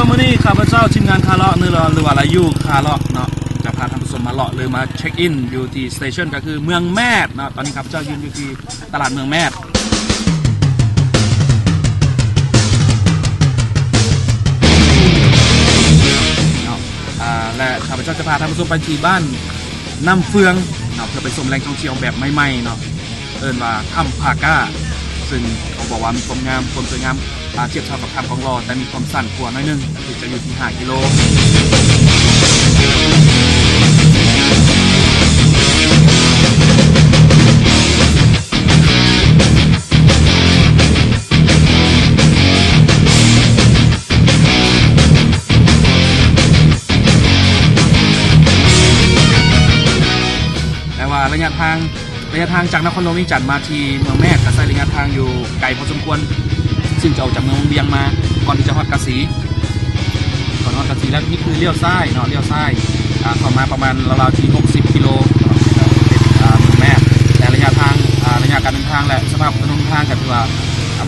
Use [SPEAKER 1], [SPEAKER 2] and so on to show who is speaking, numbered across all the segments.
[SPEAKER 1] มมื้อนี้ข้าพเจ้าทีมงานคาร์เลาะหรือว่าลายูคาร์เลาะเนาะจะพาท่านผู้ชมมาเลาะหรือมาเช็คอินอยู่ที่สเตชันก็คือเมืองแมดเนาะตอนนี้ข้าพเจ้ายืนอยู่ที่ตลาดเมืองแมดและข้าพเจ้าจะพาท่านผู้ชมไปที่บ้านน้ำเฟืองเนาะเพื่อไปชมแหล่งท่องเที่ยวแบบใหม่ๆเนาะเอิ้นว่าถ้ำพาก้าซึ่งเขาบอกว่ามีความงามความสวยงามเทียบเท่ากับถ้ำของรอแต่มีความสั้นกว่าน้อยนึงคือจะอยู่ที่5 กิโลแต่ว่าระยะทางจากนครหลวงวิจันทร์มาที่เมืองแม่ก็ใช้ระยะทางอยู่ไกลพอสมควรซึ่งจะออกจากเมืองเวียงมาก่อนที่จะฮอดกะสีแล้วนี่คือเลี้ยวซ้ายเนาะเลี้ยวซ้ายเข้ามาประมาณราวๆที่60 กิโลเมืองแม่แต่ระยะการเดินทางและสภาพถนนทางก็ถือว่า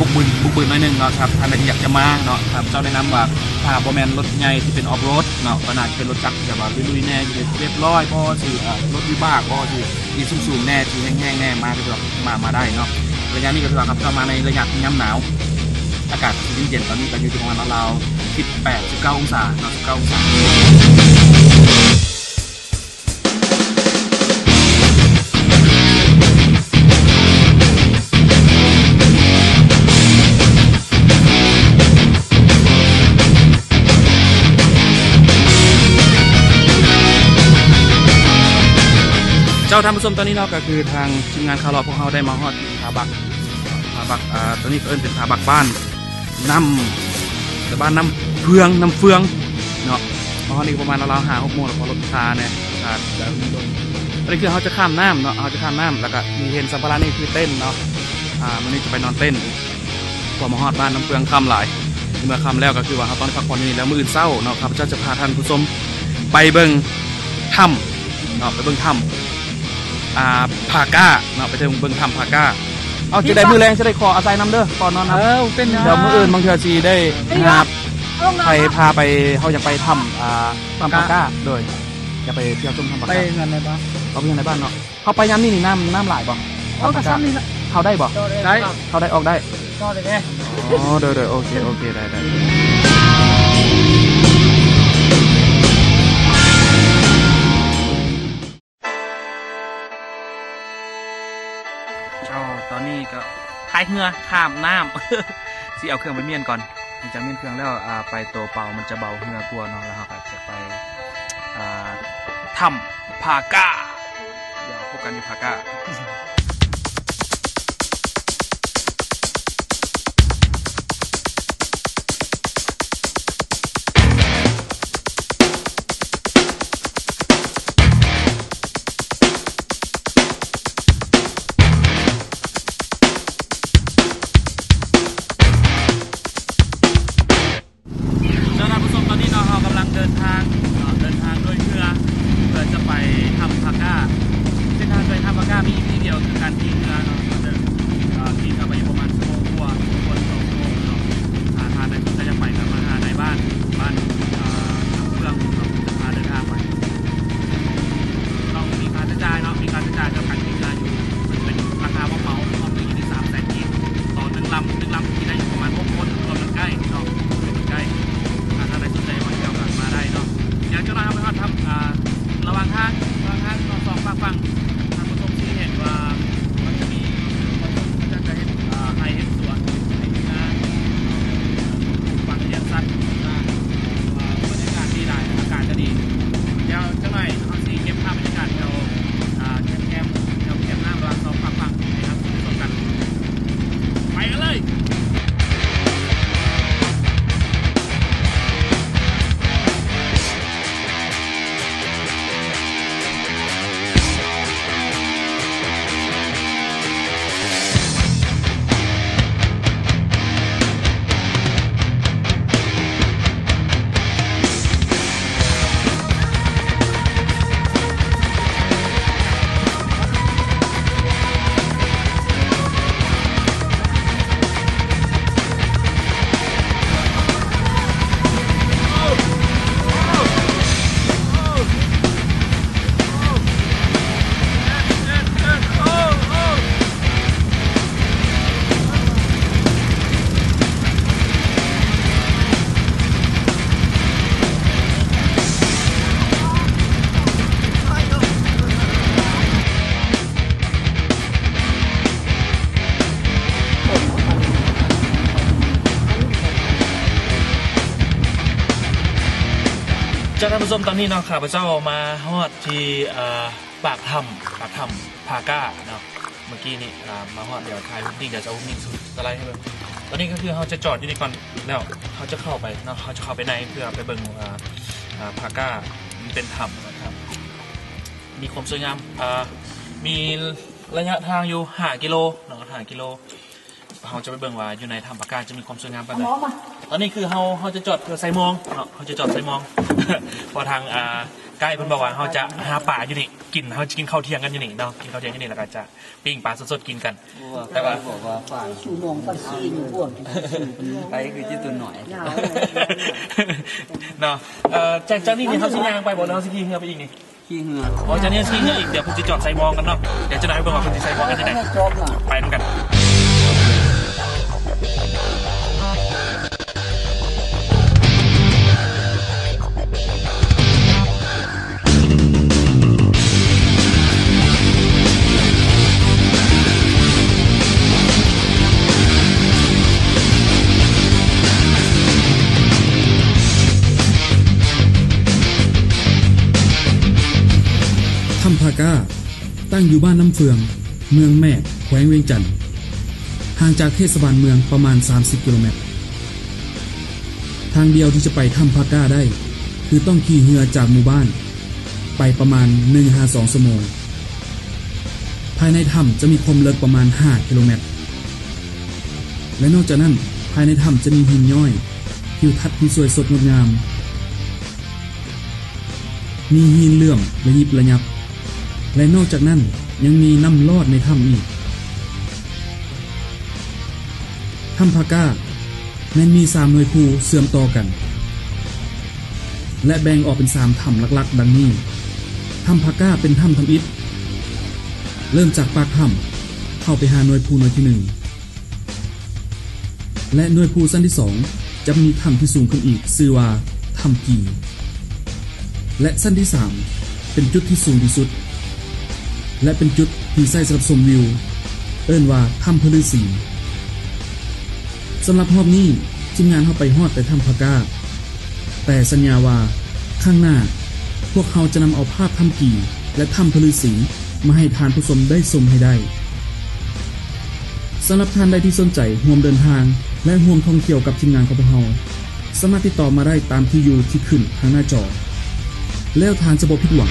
[SPEAKER 1] บุกบืนน้อยนึงเนาะครับท่านใดที่อยากจะมาเนาะครับเจ้าแนะนำว่าถ้าบ่แม่นรถใหญ่ที่เป็นออฟโรดเนาะก็น่าจะเป็นรถจักรแบบว่าลุยๆแน่เรียบร้อยพอสิรถวิบากพอสิมีสูงๆแน่ที่แห้งๆแน่มาก็มาได้เนาะระยะนี้ก็ถือว่าครับเข้ามาในระยะที่ยามหนาวอากาศเย็นๆตอนนี้ก็อยู่ที่ประมาณราวๆ18-19 องศาเนาะ19 องศาเจ้าท่านผู้ชมตอนนี้เราก็คือทางทีมงานคาร์ลพวกเขาได้มาฮอดที่ผาบักตอนนี้ก็เอิ้นเป็นผาบักบ้านน้ำเฟืองเนาะเพราะนี่ประมาณราวๆ5-6 โมงแล้วพอรถคาเนี่ยแบบนี้ตอนนี้คือเขาจะข้ามน้ำเนาะแล้วก็มีเห็นสัมภาระนี่คือเต้นเนาะวันนี้จะไปนอนเต้นพอมาฮอดบ้านน้ำเฟืองค่ำหลายเมื่อค่ำแล้วก็คือว่าเขาตอนพักผ่อนนี่แล้วมื้ออื่นเช้าเนาะครับจะพาท่านผู้ชมไปเบิ่งถ้ำเนาะไปเบิ่งถ้ำพาก้าเนาะไปเจอเบิ่งถ้ำพาก้าเอาจะได้มือแรงจะได้ขออาศัยน้ำเด้อก่อนนอนนะเดี๋ยวมื้ออื่นบางเทื่อสิได้นะครับใครพาไปเขาอยากไปถ้ำพาก้าโดยอยากไปเที่ยวชมถ้ำพาก้าไปงานไหนบ้างเขาไปงานไหนบ้างเนาะเขาไปยามนี่น้ำหลายบ่เขาได้บ่ได้เขาได้ออกได้ก็ได้อ๋อเด้อโอเคได้ตอนนี้ก็พายเรือข้ามน้ำสิเอาเครื่องไปเมียนก่อนจากเมียนเครื่องแล้วไปตัวเปล่ามันจะเบาเรือกลัวเนาะแล้วเราก็จะไปถ้ำพาก้าเดี๋ยวพบกันอยู่พาก้าเดินทางด้วยเรือเพื่อจะไปถ้ำพาก้าเส้นทางไปถ้ำพาก้ามีที่เดียวคือ
[SPEAKER 2] ท่านผู้ชมตอนนี้เนาะข้าพเจ้ามาฮอดที่ปากถ้ำพาก้าเนาะเมื่อกี้นี่มาฮอดเดี๋ยวถ่ายหุ้นดิ้งเดี๋ยวจะหุ้นดิ้งสไลด์ให้เบิ่งตอนนี้ก็คือเขาจะจอดอยู่นี่ก่อนแล้วเขาจะเข้าไปเนาะเขาจะเข้าไปในเพื่อไปเบิ่งพาก้ามันเป็นถ้ำนะครับมีความสวยงามมีระยะทางอยู่5 กิโลเนาะ5 กิโลเขาจะไปเบิ่งว่าอยู่ในถ้ำพาก้าจะมีความสวยงามปานใดตอนนี้คือเขาจะจอดเพื่อใส่มองเนาะเขาจะจอดใส่มอง พอทางใกล้เพิ่นบอกว่าเขาจะหาปลาอยู่นี่กินเขาจะกินข้าวเที่ยงกันอยู่นี่เนาะกินข้าวเที่ยงอยู่นี่แล้วก็จะปิ้งปลาสดๆกินกันแต่ว่า
[SPEAKER 3] บอกว่าฝ่ายสู่มองปันซีนพวกไปคือจิตตัวหน่อย
[SPEAKER 2] เนาะจากนี้เขาสิย่างไปบ่เนาะสิขี่เรือไปอีกนี่
[SPEAKER 3] ขี่เหือ
[SPEAKER 2] อ๋อจากนี้ขี่เรืออีกเดี๋ยวเพิ่นสิจอดใส่มองกันเนาะเดี๋ยวจะได้เบิ่งว่าเพิ่นสิใส่มองกันจังได๋ไปนำกัน
[SPEAKER 1] ถ้ำพาก้าตั้งอยู่บ้านน้ำเฟืองเมืองแม่แขวงเวียงจันทน์ห่างจากเทศบาลเมืองประมาณ30 กิโลเมตรทางเดียวที่จะไปถ้ำพาก้าได้คือต้องขี่เรือจากหมู่บ้านไปประมาณ 1-2 ชั่วโมงภายในถ้ำจะมีความลึกประมาณ5 กิโลเมตรและนอกจากนั้นภายในถ้ำจะมีหินย้อยทิวทัศน์ที่สวยสดงดงามมีหินเหลื่อมระยิบระยับและนอกจากนั้นยังมีน้ำลอดในถ้ำอีกถ้ำพาก้าแม้นมี3หน่วยภูเสื่อมต่อกันและแบ่งออกเป็น3ถ้ำหลักๆดังนี้ถ้ำพาก้าเป็นถ้ำทำอิฐเริ่มจากปากถ้ำเข้าไปหาหน่วยภูหน่วยที่1และหน่วยภูสั้นที่2จะมีถ้ำที่สูงขึ้นอีกชื่อว่าถ้ำกีและสั้นที่3เป็นจุดที่สูงที่สุดและเป็นจุดที่ใช้สำหรับชมวิวเอิ้นว่าถ้ำพฤษีสำหรับรอบนี้ทีมงานเข้าไปฮอดแต่ถ้ำพาก้าแต่สัญญาว่าข้างหน้าพวกเขาจะนำเอาภาพถ้ำกีและถ้ำพฤษีมาให้ทานผู้ชมได้ชมให้ได้สำหรับท่านใดที่สนใจร่วมเดินทางและร่วมท่องเที่ยวกับทีมงานของพวกเราสามารถติดต่อมาได้ตามที่อยู่ที่ขึ้นทางหน้าจอแล้วทานจะบ่ผิดหวัง